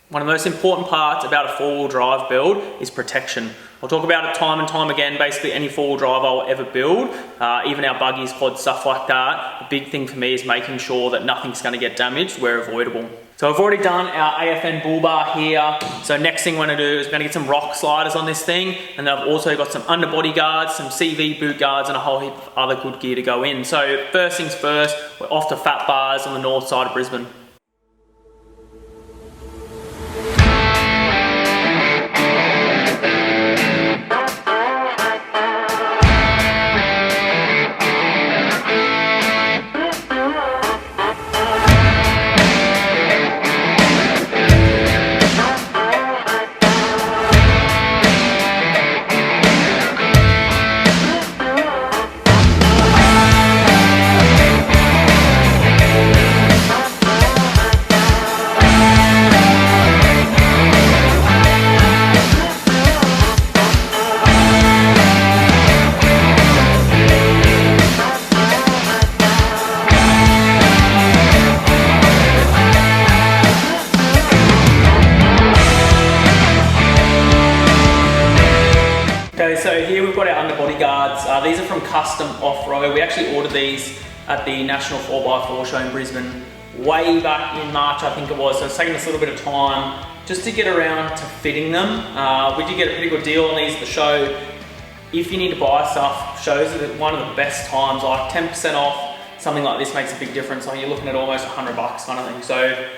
One of the most important parts about a four-wheel drive build is protection. I'll talk about it time and time again. Basically any four-wheel drive I'll ever build, even our buggies, quads, stuff like that. The big thing for me is making sure that nothing's going to get damaged where avoidable. So I've already done our AFN bull bar here. So next thing we're going to do is we're going to get some rock sliders on this thing, and then I've also got some underbody guards, some CV boot guards, and a whole heap of other good gear to go in. So first things first, we're off to Phat Bars on the north side of Brisbane. Okay, so here we've got our underbody guards. These are from Custom Offroad. We actually ordered these at the National 4x4 show in Brisbane way back in March, I think it was. So it's taken us a little bit of time just to get around to fitting them. We did get a pretty good deal on these at the show. If you need to buy stuff, shows are one of the best times, like 10% off. Something like this makes a big difference. Like you're looking at almost $100 kind of thing. So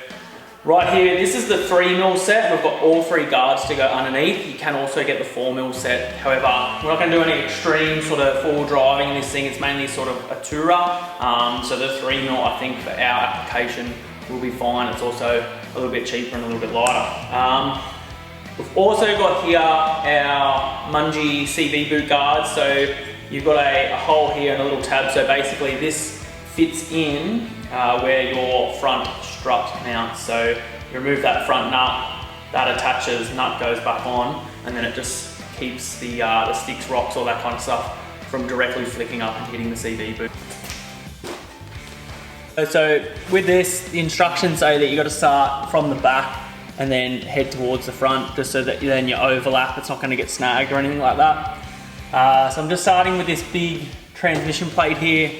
right here, this is the 3mm set. We've got all three guards to go underneath. You can also get the 4mm set. However, we're not going to do any extreme sort of four-wheel driving in this thing. It's mainly sort of a tourer. So the 3mm, I think, for our application will be fine. It's also a little bit cheaper and a little bit lighter. We've also got here our Mungie CV boot guards. So you've got a hole here and a little tab. So basically this fits in where your front strut mounts. So you remove that front nut, that attaches, nut goes back on, and then it just keeps the sticks, rocks, all that kind of stuff from directly flicking up and hitting the CV boot. So with this, the instructions say that you got to start from the back and then head towards the front, just so that then you overlap, it's not going to get snagged or anything like that. So I'm just starting with this big transmission plate here.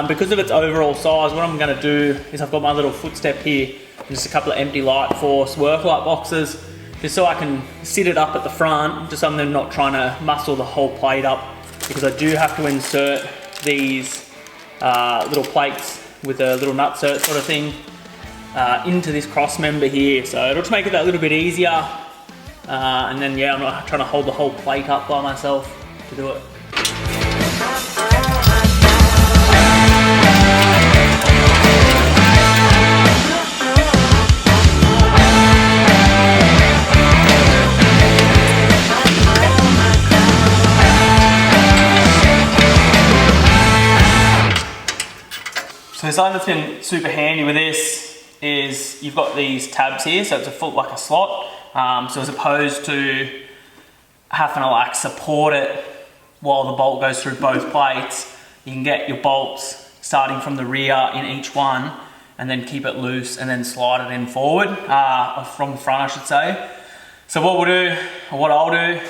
Because of its overall size, what I'm going to do is I've got my little footstep here, and just a couple of empty light force work light boxes, just so I can sit it up at the front, just so I'm not trying to muscle the whole plate up, because I do have to insert these little plates with a little nutsert sort of thing into this cross member here. So it'll just make it that little bit easier. And then yeah, I'm not trying to hold the whole plate up by myself to do it. So something that's been super handy with this is you've got these tabs here, so it's a foot like a slot. So as opposed to having to like support it while the bolt goes through both plates, you can get your bolts starting from the rear in each one and then keep it loose and then slide it in forward, from the front I should say. So what we'll do, or what I'll do,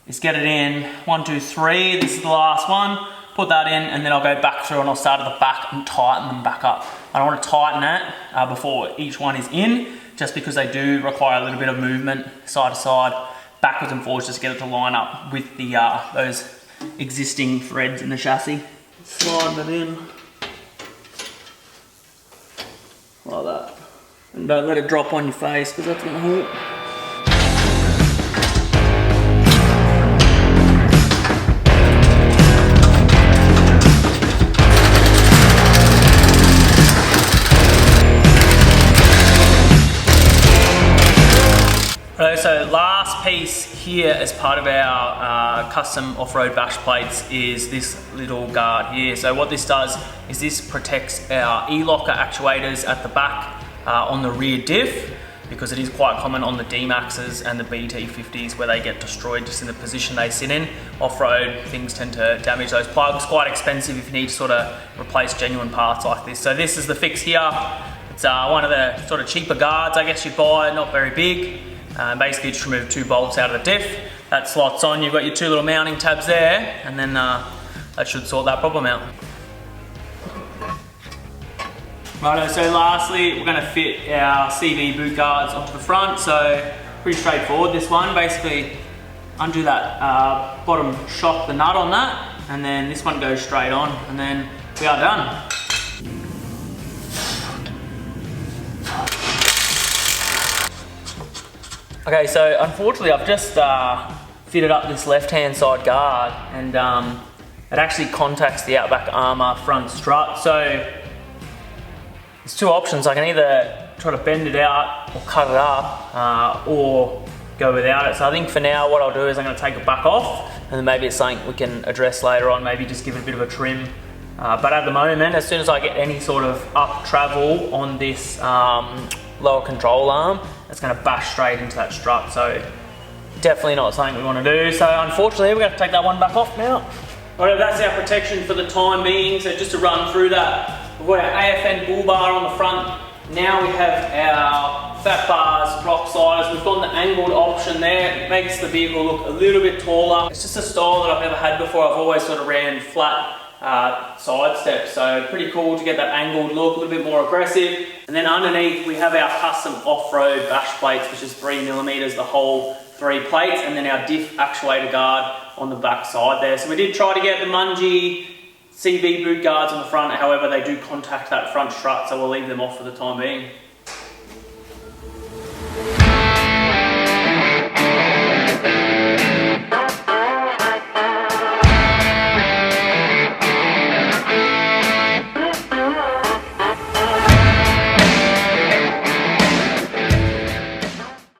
is get it in 1, 2, 3, this is the last one. Put that in, and then I'll go back through and I'll start at the back and tighten them back up. I don't want to tighten it before each one is in, just because they do require a little bit of movement side to side, backwards and forwards, just to get it to line up with the those existing threads in the chassis. Slide that in like that, and don't let it drop on your face because that's going to hurt. So last piece here as part of our Custom Offroad bash plates is this little guard here. So what this does is this protects our e-locker actuators at the back on the rear diff, because it is quite common on the D-Maxes and the BT50s where they get destroyed just in the position they sit in. Off-road, things tend to damage those plugs. Quite expensive if you need to sort of replace genuine parts like this. So this is the fix here. It's one of the sort of cheaper guards, I guess you'd buy, not very big. Basically just remove 2 bolts out of the diff. That slots on, you've got your 2 little mounting tabs there, and then that should sort that problem out. Righto, so lastly, we're gonna fit our CV boot guards onto the front. So pretty straightforward, this one. Basically, undo that bottom shock, the nut on that, and then this one goes straight on, and then we are done. Okay, so unfortunately I've just fitted up this left-hand side guard, and it actually contacts the OUT&BACK armour front strut. So there's 2 options. I can either try to bend it out or cut it up, or go without it. So I think for now what I'll do is I'm going to take it back off, and then maybe it's something we can address later on, maybe just give it a bit of a trim. But at the moment, as soon as I get any sort of up travel on this lower control arm, it's going to bash straight into that strut. So definitely not something we want to do. So unfortunately we're going to have to take that one back off now. Alright, that's our protection for the time being. So just to run through that, we've got our AFN bull bar on the front. Now we have our Phat Bars rock sliders. We've got the angled option there. It makes the vehicle look a little bit taller. It's just a style that I've never had before. I've always sort of ran flat side steps. So pretty cool to get that angled look, a little bit more aggressive. And then underneath we have our Custom Offroad bash plates, which is 3mm, the whole 3 plates, and then our diff actuator guard on the back side there. So we did try to get the Mungie CV boot guards on the front, however they do contact that front strut, so we'll leave them off for the time being.